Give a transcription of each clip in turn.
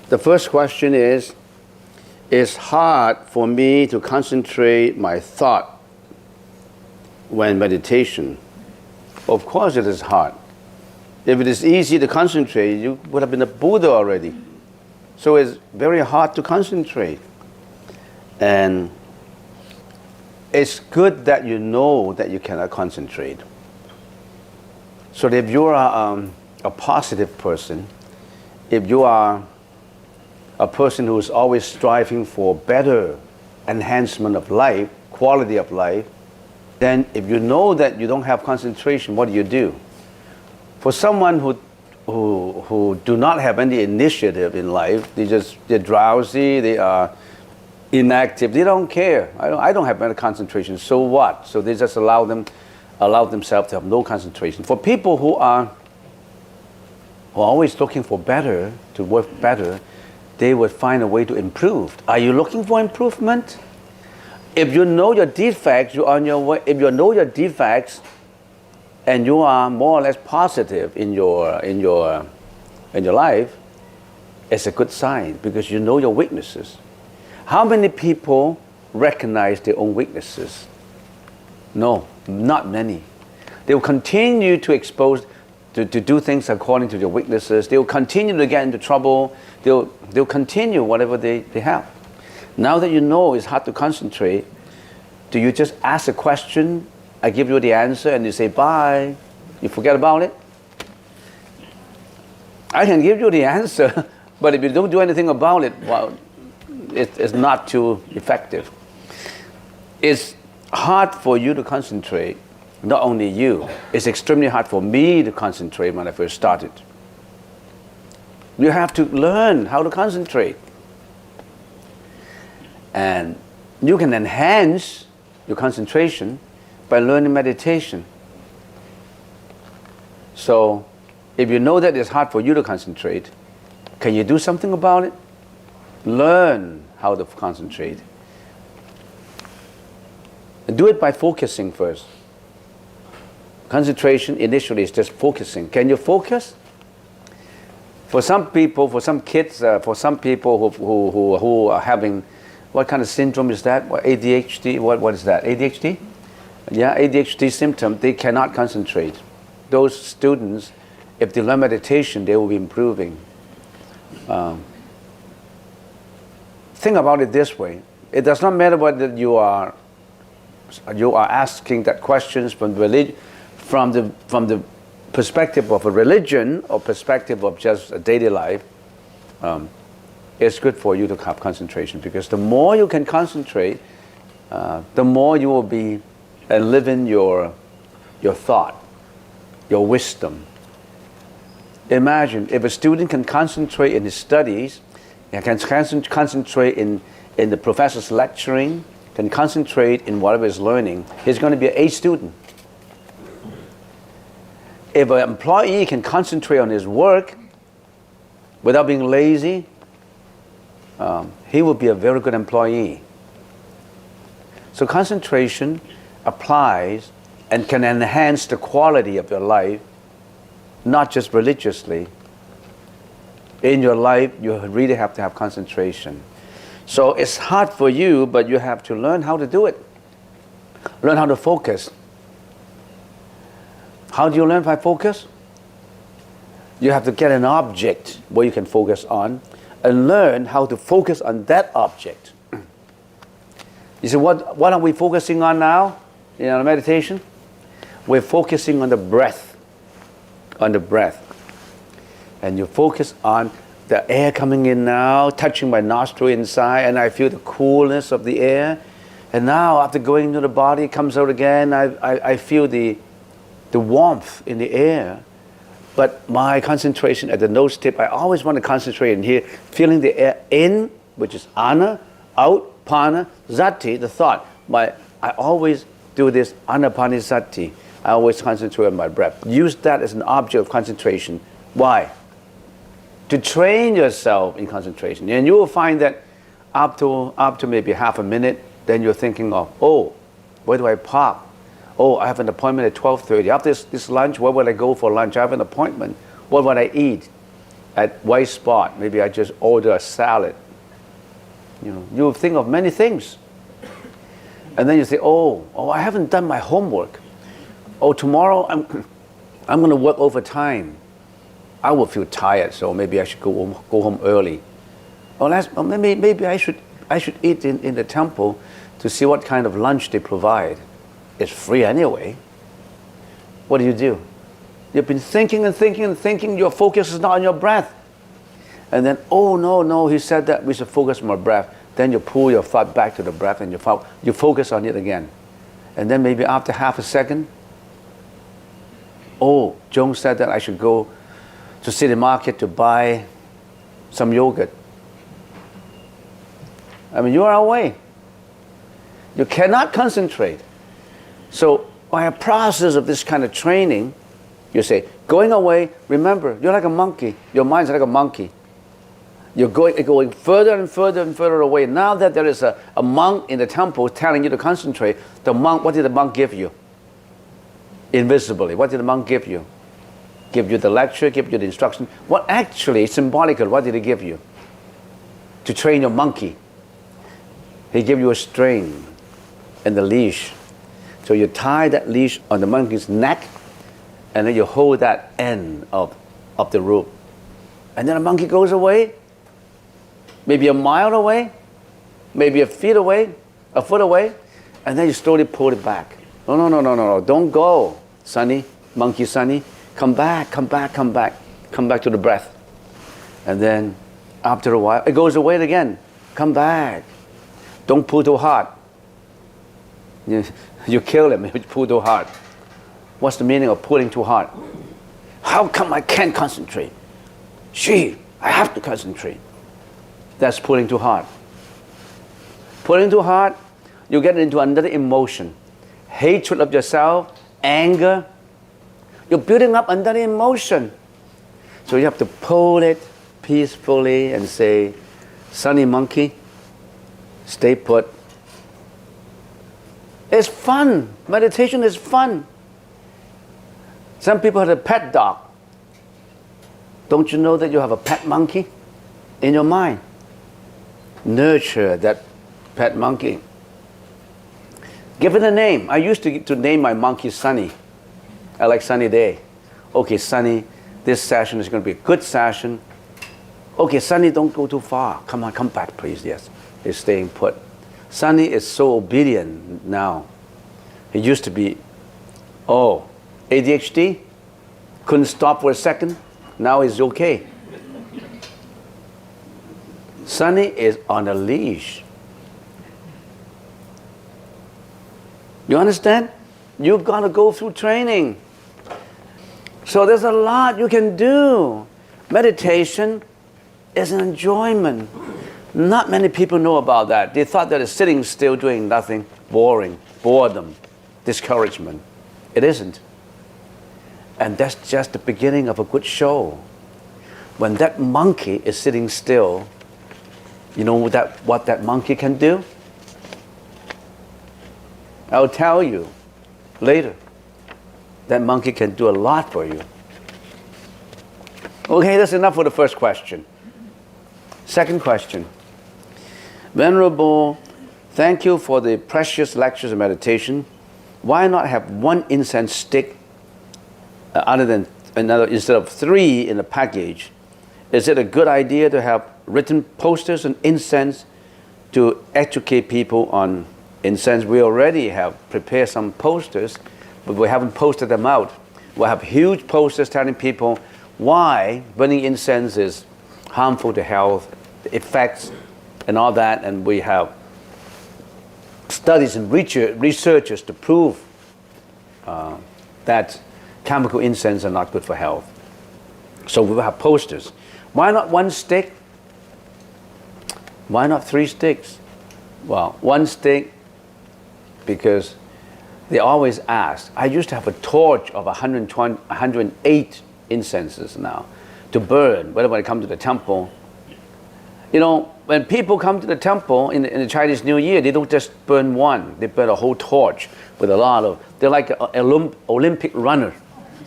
The first question is, it's hard for me to concentrate my thought when meditation. Of course it is hard. If it is easy to concentrate, you would have been a Buddha already. So it's very hard to concentrate. And it's good that you know that you cannot concentrate. So if you are a positive person, if you are a person who is always striving for better enhancement of life, quality of life, then if you know that you don't have concentration, what do? For someone who do not have any initiative in life, they're drowsy, they are inactive, they don't care. I don't have any concentration, so what? So they just allow themselves to have no concentration. For people who are always looking for better, to work better, they would find a way to improve. Are you looking for improvement? If you know your defects, you're on your way. If you know your defects, and you are more or less positive in your life, it's a good sign because you know your weaknesses. How many people recognize their own weaknesses? No, not many. They will continue to do things according to their weaknesses. They will continue to get into trouble. They'll continue whatever they have. Now that you know it's hard to concentrate, do you just ask a question, I give you the answer, and you say bye? You forget about it? I can give you the answer, but if you don't do anything about it, well, it's not too effective. It's hard for you to concentrate. Not only you, it's extremely hard for me to concentrate when I first started. You have to learn how to concentrate. And you can enhance your concentration by learning meditation. So, if you know that it's hard for you to concentrate, can you do something about it? Learn how to concentrate. And do it by focusing first. Concentration initially is just focusing. Can you focus? For some people, for some kids, for some people who are having, what kind of syndrome is that? What, ADHD? What is that? ADHD? Yeah, ADHD symptom. They cannot concentrate. Those students, if they learn meditation, they will be improving. Think about it this way. It does not matter whether you are asking that questions from the perspective of a religion or perspective of just a daily life. It's good for you to have concentration, because the more you can concentrate, the more you will be and live in your thought, your wisdom. Imagine if a student can concentrate in his studies, and can concentrate in the professor's lecturing, can concentrate in whatever he's learning, he's going to be an A student. If an employee can concentrate on his work without being lazy, he will be a very good employee. So concentration applies and can enhance the quality of your life, not just religiously. In your life, you really have to have concentration. So it's hard for you, but you have to learn how to do it. Learn how to focus. How do you learn by focus? You have to get an object where you can focus on and learn how to focus on that object. You see, what are we focusing on now in our meditation? We're focusing on the breath. On the breath. And you focus on the air coming in now, touching my nostril inside, and I feel the coolness of the air. And now, after going into the body, it comes out again, I feel the warmth in the air. But my concentration at the nose tip, I always want to concentrate in here, feeling the air in, which is ana, out, pana, zati, the thought. I always do this anapanasati. I always concentrate on my breath. Use that as an object of concentration. Why? To train yourself in concentration. And you will find that up to maybe half a minute, then you're thinking of, oh, where do I park? Oh, I have an appointment at 12:30. After this lunch, where would I go for lunch? I have an appointment. What would I eat? At White Spot, maybe I just order a salad. You'll think of many things. And then you say, oh, I haven't done my homework. Oh, tomorrow I'm going to work overtime. I will feel tired, so maybe I should go home early. Or maybe I should eat in the temple to see what kind of lunch they provide. It's free anyway. What do? You've been thinking and thinking and thinking. Your focus is not on your breath. And then, oh no, he said that we should focus on our breath. Then you pull your thought back to the breath and you focus on it again. And then maybe after half a second, oh, Joan said that I should go to City Market to buy some yogurt. I mean, you are away. You cannot concentrate. So by a process of this kind of training, you say, going away, remember, you're like a monkey. Your mind's like a monkey. You're going further and further and further away. Now that there is a monk in the temple telling you to concentrate, the monk, what did the monk give you? Invisibly, what did the monk give you? Give you the lecture, give you the instruction. What actually, symbolically, what did he give you? To train your monkey. He gave you a string and the leash. So you tie that leash on the monkey's neck, and then you hold that end of the rope. And then the monkey goes away, maybe a mile away, maybe a foot away, and then you slowly pull it back. No, don't go, Sonny, monkey Sonny. Come back to the breath. And then after a while, it goes away again. Come back. Don't pull too hard. You kill him if you pull too hard. What's the meaning of pulling too hard? How come I can't concentrate? I have to concentrate. That's pulling too hard. Pulling too hard, you get into another emotion. Hatred of yourself, anger. You're building up another emotion. So you have to pull it peacefully and say, Sonny monkey, stay put. It's fun. Meditation is fun. Some people have a pet dog. Don't you know that you have a pet monkey in your mind? Nurture that pet monkey. Give it a name. I used to name my monkey Sunny. I like Sunny Day. Okay, Sunny, this session is going to be a good session. Okay, Sunny, don't go too far. Come on, come back, please. Yes, he's staying put. Sunny is so obedient now. He used to be, ADHD, couldn't stop for a second. Now he's okay. Sunny is on a leash. You understand? You've got to go through training. So there's a lot you can do. Meditation is an enjoyment. Not many people know about that. They thought that it's sitting still doing nothing, boring, boredom, discouragement. It isn't. And that's just the beginning of a good show. When that monkey is sitting still, you know what that monkey can do? I'll tell you later. That monkey can do a lot for you. Okay, that's enough for the first question. Second question. Venerable, thank you for the precious lectures and meditation. Why not have one incense stick instead of 3 in the package? Is it a good idea to have written posters on incense to educate people on incense? We already have prepared some posters, but we haven't posted them out. We'll have huge posters telling people why burning incense is harmful to health, the effects, and all that. And we have studies and researchers to prove that chemical incense are not good for health. So we will have posters. Why not 1 stick? Why not 3 sticks? Well, 1 stick because they always ask. I used to have a torch of 108 incenses now to burn whenever I come to the temple. You know, when people come to the temple in the Chinese New Year, they don't just burn one. They burn a whole torch with a lot of, they're like an Olympic runner.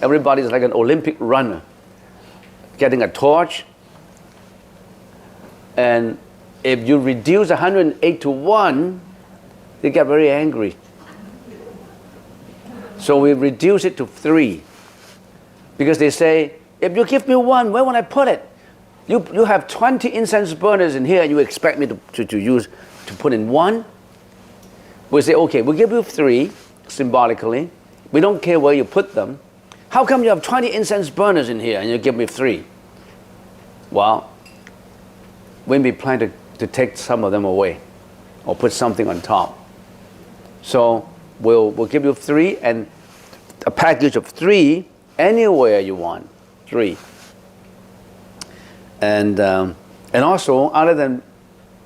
Everybody's like an Olympic runner, getting a torch. And if you reduce 108 to 1, they get very angry. So we reduce it to 3. Because they say, if you give me 1, where will I put it? You have 20 incense burners in here and you expect me to put in 1? We say, okay, we'll give you 3 symbolically. We don't care where you put them. How come you have 20 incense burners in here and you give me 3? Well, when we plan to take some of them away or put something on top. So we'll give you 3 and a package of 3 anywhere you want, 3. And also, other than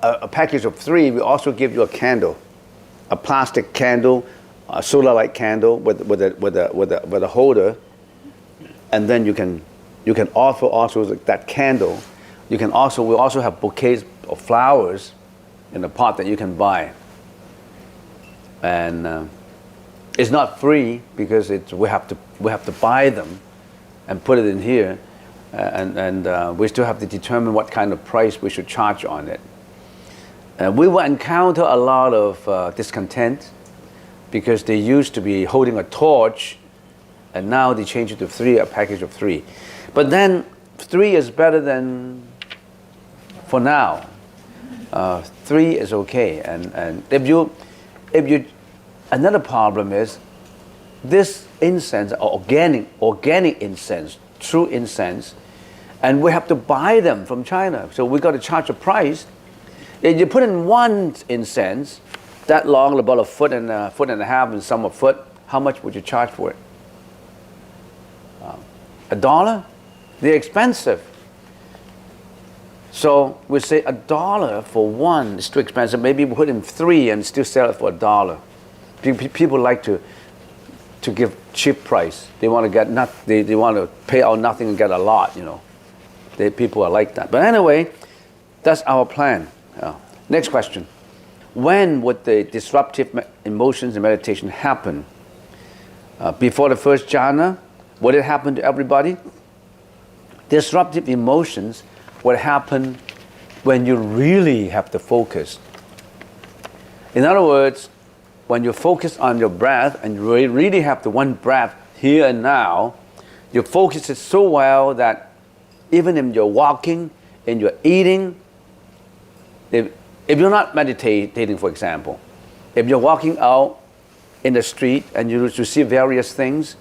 a package of 3, we also give you a candle, a plastic candle, a solar light candle with a holder, and then you can offer also that candle. We also have bouquets of flowers in a pot that you can buy. And it's not free because we have to buy them and put it in here. And we still have to determine what kind of price we should charge on it. We will encounter a lot of discontent because they used to be holding a torch and now they change it to 3, a package of 3. But then 3 is better than, for now, 3 is okay. And if you, another problem is this incense, organic incense, true incense, and we have to buy them from China. So we got to charge a price. If you put in 1 incense, that long, about a foot and a half and some a foot, how much would you charge for it? $1? They're expensive. So we say $1 for 1 is too expensive. Maybe we put in 3 and still sell it for $1. People like to give cheap price. They want to get they want to pay out nothing and get a lot, you know. People are like that. But anyway, that's our plan. Next question. When would the disruptive emotions in meditation happen? Before the first jhana? Would it happen to everybody? Disruptive emotions would happen when you really have to focus. In other words, when you focus on your breath and you really have the one breath here and now, you focus it so well that even if you're walking and you're eating, if you're not meditating, for example, if you're walking out in the street and you see various things,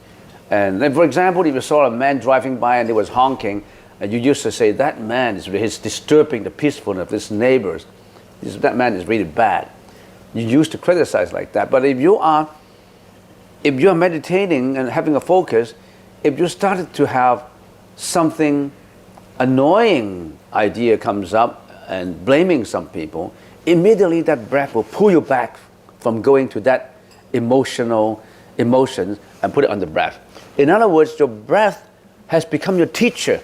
and then, for example, if you saw a man driving by and he was honking, and you used to say, that man is disturbing the peacefulness of his neighbors. That man is really bad. You used to criticize like that. But if you're meditating and having a focus, if you started to have something annoying idea comes up and blaming some people, immediately that breath will pull you back from going to that emotions and put it on the breath. In other words, your breath has become your teacher.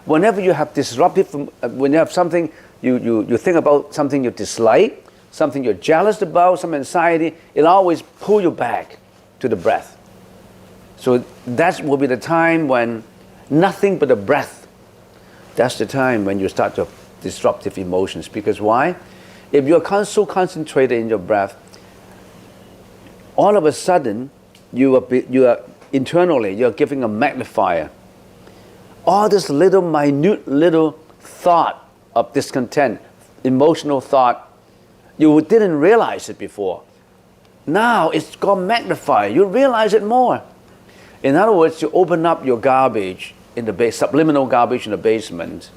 Whenever you have disruptive, when you have something, you think about something you dislike, something you're jealous about, some anxiety, it'll always pull you back to the breath. So that will be the time when nothing but the breath, that's the time when you start to have disruptive emotions. Because why? If you're so concentrated in your breath, all of a sudden, you are internally, you're giving a magnifier. All this minute little thought of discontent, emotional thought, you didn't realize it before. Now it's got magnified. You realize it more. In other words, you open up your garbage in the subliminal garbage in the basement,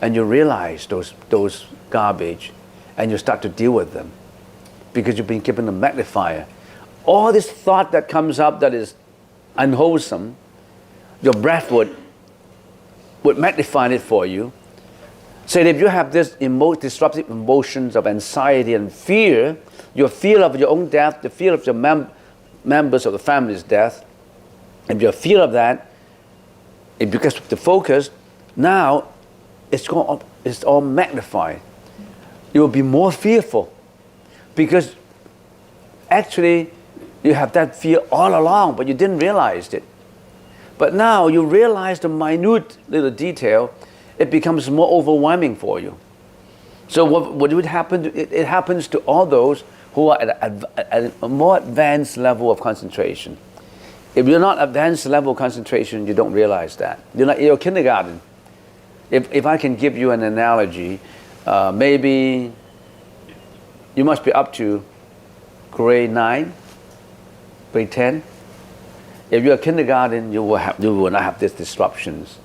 and you realize those garbage, and you start to deal with them because you've been given a magnifier. All this thought that comes up that is unwholesome, your breath would magnify it for you. So if you have this disruptive emotions of anxiety and fear, your fear of your own death, the fear of your members of the family's death, if you fear of that, it becomes the focus, now it's all magnified. You will be more fearful because actually you have that fear all along, but you didn't realize it. But now you realize the minute little detail, it becomes more overwhelming for you. So what would happen? It happens to all those who are at a more advanced level of concentration. If you're not advanced level of concentration, you don't realize that. You're not in your kindergarten. If I can give you an analogy, maybe you must be up to grade 9, grade 10. If you're kindergarten, you will not have these disruptions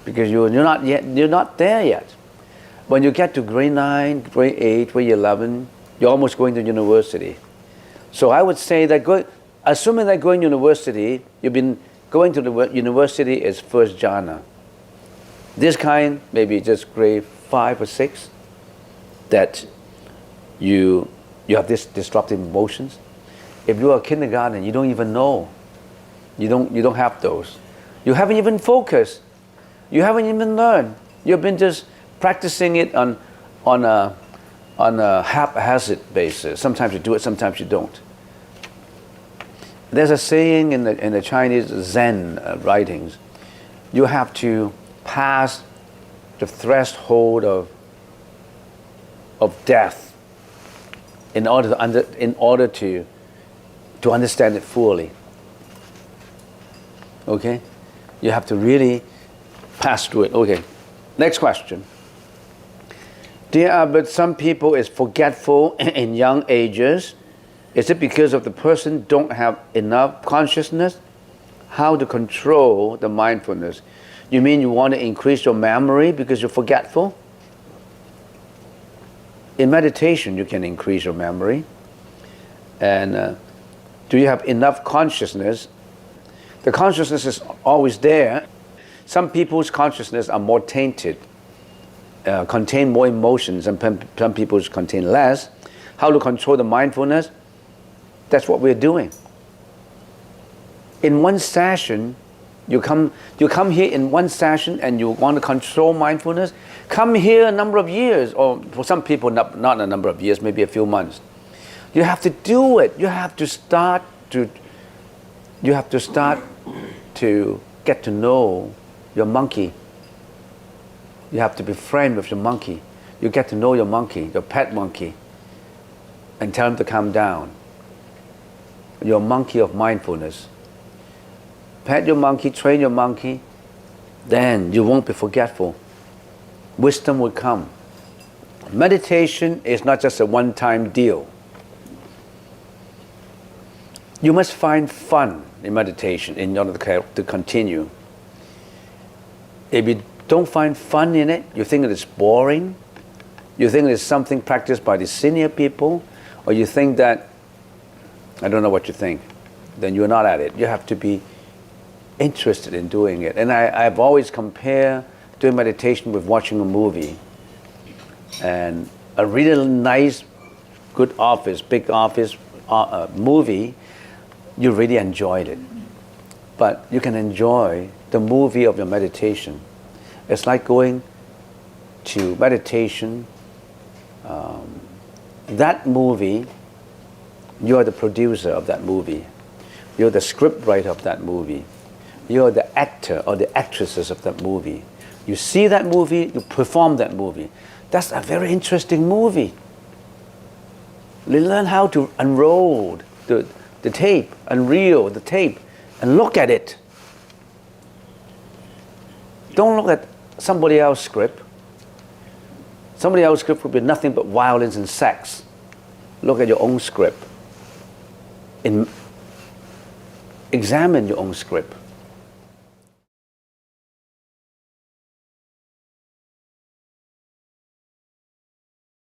because you're not there yet. When you get to grade 9, grade 8, grade 11, you're almost going to university. So I would say that assuming that going to university, you've been going to the university is first jhana. This kind, maybe just grade 5 or 6, that you have this disruptive emotions. If you are kindergarten, you don't even know. You don't have those. You haven't even focused. You haven't even learned. You've been just practicing it on a haphazard basis. Sometimes you do it, sometimes you don't. There's a saying in the Chinese Zen writings, you have to pass the threshold of death in order to understand it fully. Okay? You have to really pass through it. Okay. Next question. But some people is forgetful in young ages. Is it because of the person don't have enough consciousness? How to control the mindfulness? You mean you want to increase your memory because you're forgetful? In meditation, you can increase your memory. And do you have enough consciousness? The consciousness is always there. Some people's consciousness are more tainted, contain more emotions, and some people's contain less. How to control the mindfulness? That's what we're doing. In one session, you come here in one session and you want to control mindfulness, come here a number of years, or for some people not a number of years, maybe a few months. You have to do it. You have to start to get to know your monkey. You have to be friends with your monkey. You get to know your monkey, your pet monkey, and tell him to calm down. Your monkey of mindfulness. Pet your monkey, train your monkey, then you won't be forgetful. Wisdom will come. Meditation is not just a one-time deal. You must find fun in meditation in order to continue. If you don't find fun in it, you think it is boring, you think it is something practiced by the senior people, or you think that, I don't know what you think, then you're not at it. You have to be interested in doing it. And I've always compared doing meditation with watching a movie. And a really nice, good office, big office movie, you really enjoyed it. But you can enjoy the movie of your meditation. It's like going to meditation. That movie, you're the producer of that movie. You're the scriptwriter of that movie. You're the actor or the actresses of that movie. You see that movie, you perform that movie. That's a very interesting movie. You learn how to unroll the tape, unreel the tape, and look at it. Don't look at somebody else's script. Somebody else's script would be nothing but violence and sex. Look at your own script. Examine your own script.